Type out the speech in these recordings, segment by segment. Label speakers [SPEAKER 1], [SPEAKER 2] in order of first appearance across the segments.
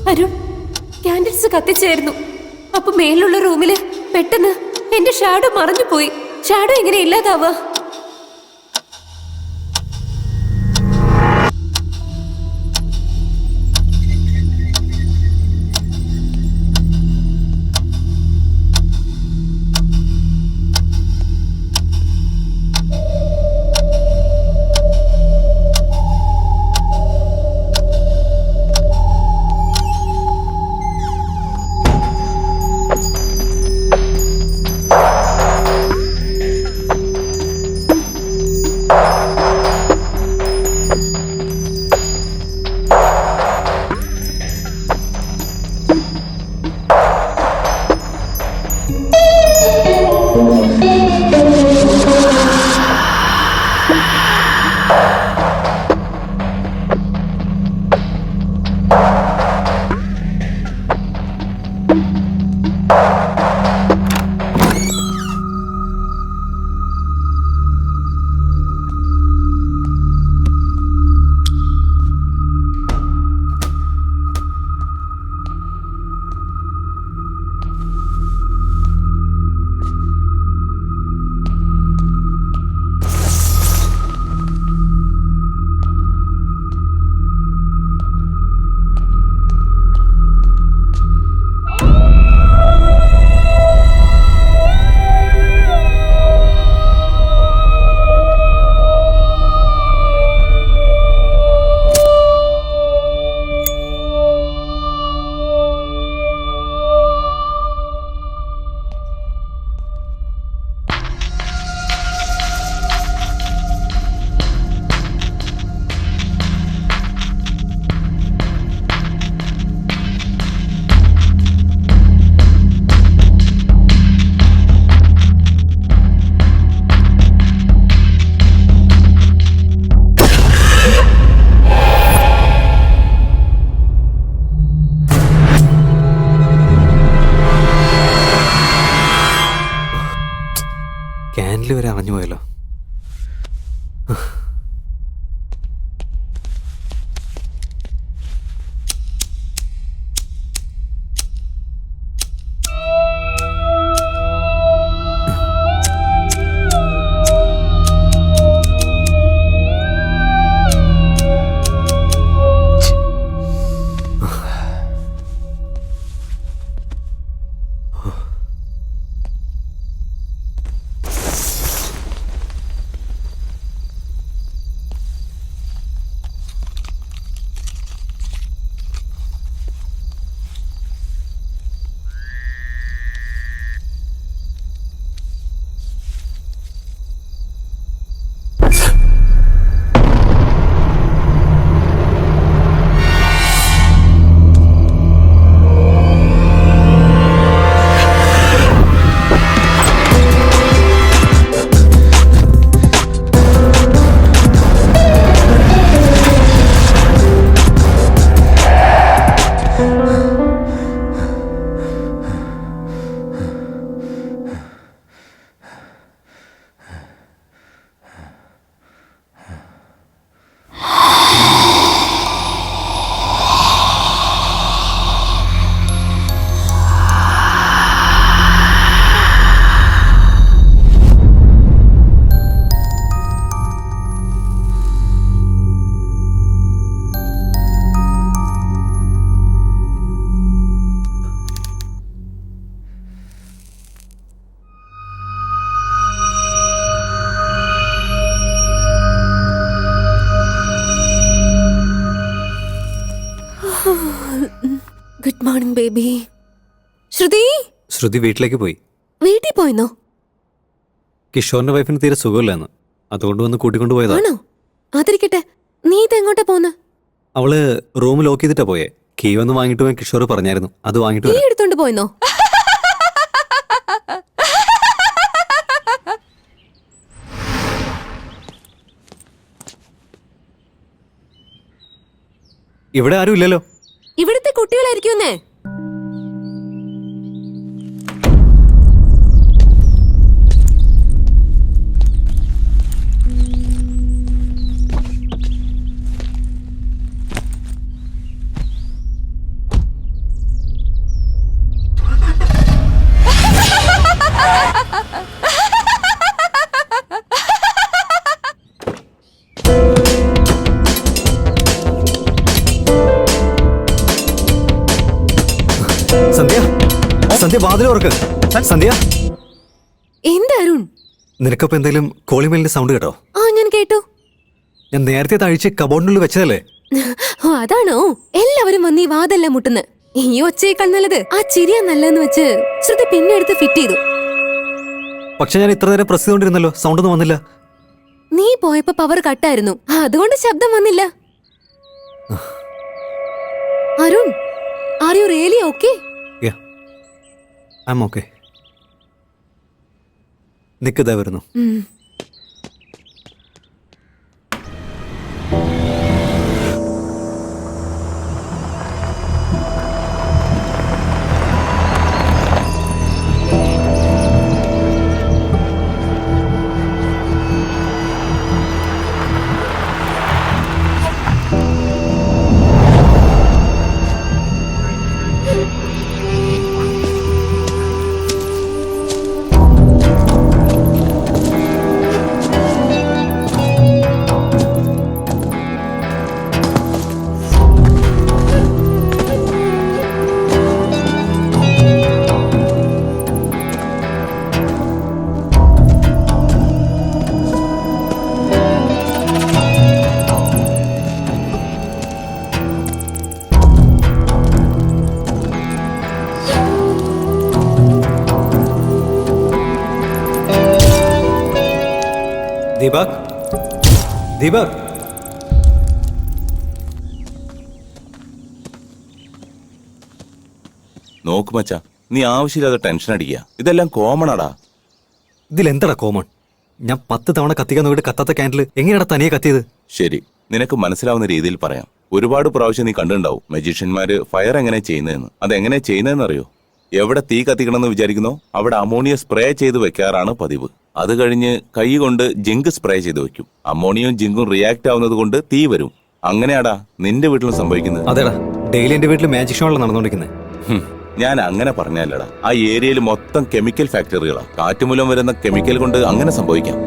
[SPEAKER 1] Arun, candles കത്തിച്ചായിരുന്നു. അപ്പൊ മേലുള്ള റൂമില് പെട്ടെന്ന് എന്റെ ഷാഡോ മറഞ്ഞു പോയി. ഷാഡോ എങ്ങനെ ഇല്ലാതാവാ?
[SPEAKER 2] ക്യാൻഡിൽ വരെ അണഞ്ഞു പോയല്ലോ.
[SPEAKER 1] Good morning baby.
[SPEAKER 2] ശ്രുതി വീട്ടിലേക്ക് പോയി.
[SPEAKER 1] വീട്ടിൽ പോയിന്നോ?
[SPEAKER 2] കിഷോറിന്റെ വൈഫിന് തീരെ സുഖമില്ലെന്ന്, അതുകൊണ്ട് വന്ന് കൂട്ടിക്കൊണ്ട് പോയതാണോ?
[SPEAKER 1] അതിരിക്കട്ടെ, നീ ഇതെങ്ങോട്ടാ പോന്ന്?
[SPEAKER 2] അവള് റൂം ലോക്ക് ചെയ്തിട്ടാ പോയേ. കീ വന്ന് വാങ്ങിട്ട് പോയി കിഷോർ പറഞ്ഞായിരുന്നു, അത് വാങ്ങിട്ട്
[SPEAKER 1] നീ എടുത്തോണ്ട് പോയിന്നോ?
[SPEAKER 2] ഇവിടെ ആരും ഇല്ലല്ലോ.
[SPEAKER 1] ഇവിടുത്തെ കുട്ടികളായിരിക്കുന്നേ.
[SPEAKER 2] സന്ധ്യ സന്ധ്യ വാതിൽ ഓർക്ക്. സന്ധ്യ,
[SPEAKER 1] എന്താ അരുൺ?
[SPEAKER 2] നിനക്കപ്പോ എന്തെങ്കിലും കോളിമേലിന്റെ സൗണ്ട് കേട്ടോ?
[SPEAKER 1] ആ, ഞാൻ കേട്ടു.
[SPEAKER 2] ഞാൻ നേരത്തെ തഴിച്ച് കബോർഡിനുള്ളിൽ വെച്ചതല്ലേ?
[SPEAKER 1] ഓ, അതാണോ? എല്ലാവരും വന്ന് ഈ വാതെല്ലാം മുട്ടുന്നു. ഈ ഒച്ചയേക്കാൾ നല്ലത് ആ ചിരിയാ നല്ലതെന്ന് വെച്ച് ശ്രുതി പിന്നെ എടുത്ത് ഫിറ്റ് ചെയ്തു.
[SPEAKER 2] പക്ഷെ ഞാൻ ഇത്ര നേരം പ്രസ് ചെയ്തോണ്ടിരുന്നല്ലോ, സൗണ്ട് ഒന്നും വന്നില്ല.
[SPEAKER 1] നീ പോയപ്പോ പവർ കട്ടായിരുന്നു, അതുകൊണ്ട് ശബ്ദം വന്നില്ല. Arun, are you really okay?
[SPEAKER 2] I am okay. നിക്കതാ വരുന്നു. ദീപക്, ദീപക്.
[SPEAKER 3] നോക്ക് മച്ചാ, നീ ആവശ്യമില്ലാതെ ടെൻഷൻ അടിക്കുക. ഇതെല്ലാം കോമൺ ആടാ.
[SPEAKER 2] ഇതിലെന്താടാ കോമൺ? ഞാൻ 10 തവണ കത്തിക്കാൻ നോക്കിയിട്ട് കത്താത്ത ക്യാൻഡിൽ എങ്ങനെയാടാ തനിയെ കത്തിയത്?
[SPEAKER 3] ശരി, നിനക്ക് മനസ്സിലാവുന്ന രീതിയിൽ പറയാം. ഒരുപാട് പ്രാവശ്യം നീ കണ്ടിട്ടുണ്ടാവും മജീഷ്യന്മാര് ഫയർ എങ്ങനെ ചെയ്യുന്നതെന്ന്. അതെങ്ങനെ ചെയ്യുന്നതെന്ന് അറിയോ? എവിടെ തീ കത്തിക്കണമെന്ന് വിചാരിക്കുന്നോ അവിടെ അമോണിയ സ്പ്രേ ചെയ്ത് വെക്കാറാണ് പതിവ്. അത് കഴിഞ്ഞ് കൈ കൊണ്ട് ജിങ്ക് സ്പ്രേ ചെയ്ത് വെക്കും. അമോണിയയും ജിങ്കും റിയാക്ട് ആവുന്നത് കൊണ്ട് തീ വരും. അങ്ങനെയാടാ നിന്റെ വീട്ടിലും സംഭവിക്കുന്നത്.
[SPEAKER 2] അതെടാ, ഡെയിലി എന്റെ വീട്ടിൽ മാജിക് ഷോകളാണ് നടന്നുകൊണ്ടിരിക്കുന്നത്.
[SPEAKER 3] ഞാൻ അങ്ങനെ പറഞ്ഞല്ലടാ. ആ ഏരിയയിൽ മൊത്തം കെമിക്കൽ ഫാക്ടറികളാ. കാറ്റുമൂലം വരുന്ന കെമിക്കൽ കൊണ്ട് അങ്ങനെ സംഭവിക്കാം.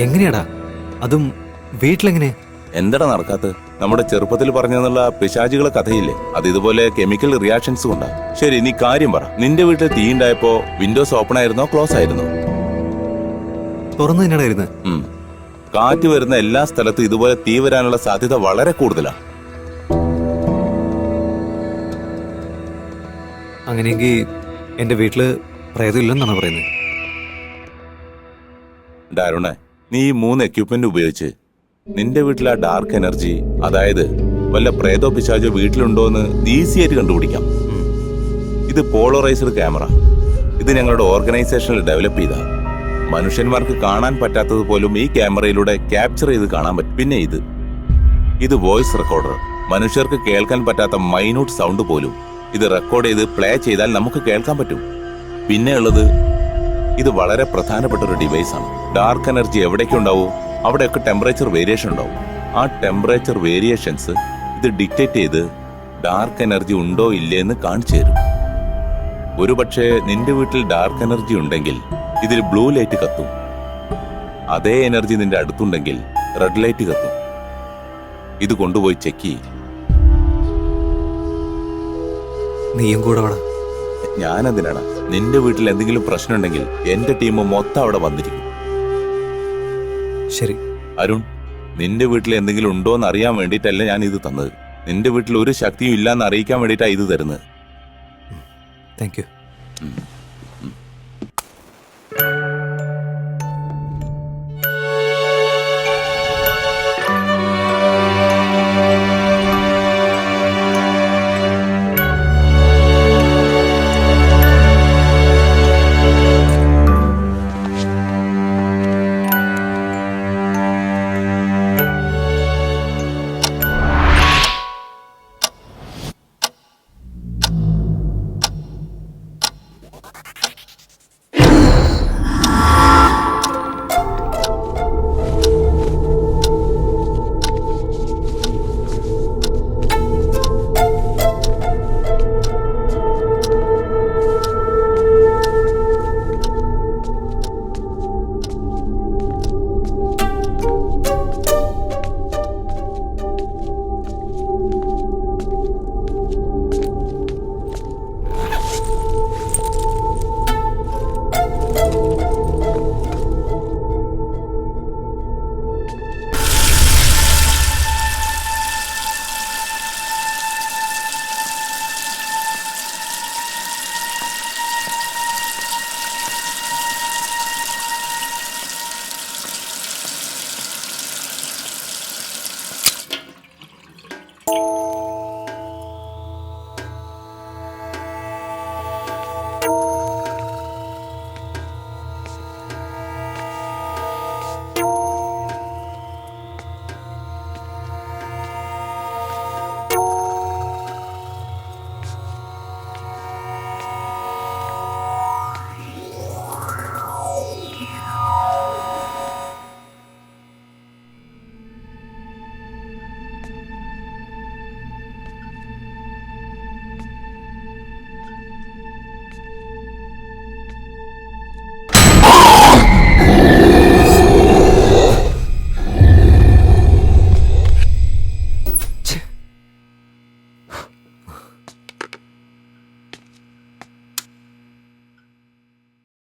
[SPEAKER 2] എങ്ങനെയാടാ? അതും വീട്ടിലെങ്ങനെ?
[SPEAKER 3] എന്താടാ നടക്കാത്ത? നമ്മുടെ ചെറുപ്പത്തിൽ പറഞ്ഞെന്നുള്ള പിശാചുകളെ കഥയില്ലേ, അത് ഇതുപോലെ കെമിക്കൽ റിയാക്ഷൻസ് കൊണ്ടാ. ശരി, നീ കാര്യം പറ. നിന്റെ വീട്ടിൽ തീ ഉണ്ടായപ്പോ വിൻഡോസ് ഓപ്പൺ ആയിരുന്നോ ക്ലോസ് ആയിരുന്നോ?
[SPEAKER 2] തുറന്നു തന്നെയാണ് ഇരുന്നത്.
[SPEAKER 3] കാറ്റ് വരുന്ന എല്ലാ സ്ഥലത്തും ഇതുപോലെ തീ വരാനുള്ള സാധ്യത വളരെ കൂടുതലാണ്.
[SPEAKER 2] അങ്ങനെയെങ്കിൽ എന്റെ വീട്ടില് പ്രേതമില്ലെന്നാണ് പറയുന്നത്.
[SPEAKER 3] ഡാരുണേ, നീ ഈ 3 എക്യുപ്മെന്റ് ഉപയോഗിച്ച് നിന്റെ വീട്ടിലെ ആ ഡാർക്ക് എനർജി, അതായത് വല്ല പ്രേതോ പിശാചോ വീട്ടിലുണ്ടോ എന്ന് ഈസി ആയിട്ട് കണ്ടുപിടിക്കാം. ഇത് പോളറൈസ്ഡ് ക്യാമറ. ഇത് ഞങ്ങളുടെ ഓർഗനൈസേഷനിൽ ഡെവലപ്പ് ചെയ്ത, മനുഷ്യന്മാർക്ക് കാണാൻ പറ്റാത്തത് പോലും ഈ ക്യാമറയിലൂടെ ക്യാപ്ചർ ചെയ്ത് കാണാൻ പറ്റും. പിന്നെ ഇത് വോയിസ് റെക്കോർഡർ. മനുഷ്യർക്ക് കേൾക്കാൻ പറ്റാത്ത മൈന്യൂട്ട് സൗണ്ട് പോലും ഇത് റെക്കോർഡ് ചെയ്ത് പ്ലേ ചെയ്താൽ നമുക്ക് കേൾക്കാൻ പറ്റും. പിന്നെ ഉള്ളത്, ഇത് വളരെ പ്രധാനപ്പെട്ട ഒരു ഡിവൈസ് ആണ്. ഡാർക്ക് എനർജി എവിടേക്ക് ഉണ്ടാവോ അവിടെയൊക്കെ ടെമ്പറേച്ചർ വേരിയേഷൻ ഉണ്ടാവും. ആ ടെമ്പറേച്ചർ വേരിയേഷൻസ് ഇത് ഡിക്റ്റേറ്റ് ചെയ്ത് ഡാർക്ക് എനർജി ഉണ്ടോ ഇല്ലേ എന്ന് കാണിച്ചു തരും. ഒരുപക്ഷെ നിന്റെ വീട്ടിൽ ഡാർക്ക് എനർജി ഉണ്ടെങ്കിൽ ഇതിൽ ബ്ലൂ ലൈറ്റ് കത്തും. അതേ എനർജി നിന്റെ അടുത്തുണ്ടെങ്കിൽ റെഡ് ലൈറ്റ് കത്തും. ഇത് കൊണ്ടുപോയി ചെക്ക് ചെയ്യും.
[SPEAKER 2] നീയും കൂടെ വേണം.
[SPEAKER 3] ഞാനെന്തിനാണ്? നിന്റെ വീട്ടിൽ എന്തെങ്കിലും പ്രശ്നം ഉണ്ടെങ്കിൽ എന്റെ ടീം മൊത്തം അവിടെ വന്നിരിക്കും.
[SPEAKER 2] ശരി
[SPEAKER 3] അരുൺ, നിന്റെ വീട്ടിൽ എന്തെങ്കിലും ഉണ്ടോ എന്ന് അറിയാൻ വേണ്ടിയിട്ടല്ല ഞാൻ ഇത് തന്നത്. നിന്റെ വീട്ടിൽ ഒരു ശക്തിയും ഇല്ലാന്ന് അറിയിക്കാൻ വേണ്ടിയിട്ടാണ് ഇത് തരുന്നത്.
[SPEAKER 2] Thank you.